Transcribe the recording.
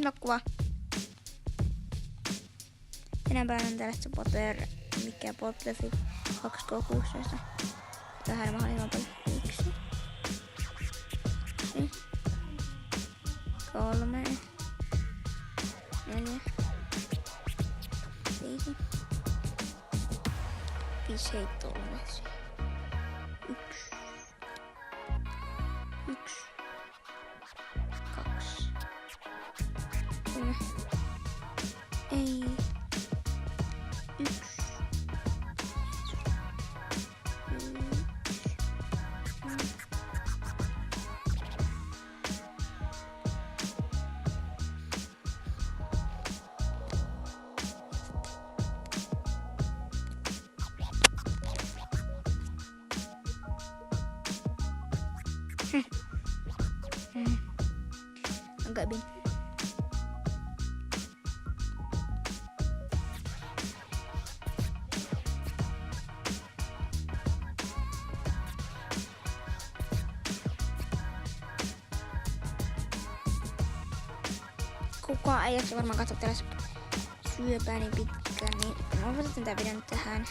elokuva. Tänä päivänä tällaista Potter, mikä Potterfit 2K16. Tähän mahdollisimman paljon. 1, 3, 4, 5. 5 heittoa on. 1, 2, 3. Ei. 1. Agak bin. Kukaan ei jaksa varmaan katsoa tällaista syöpää niin pitkään, niin mä lopetan tämän videon tähän.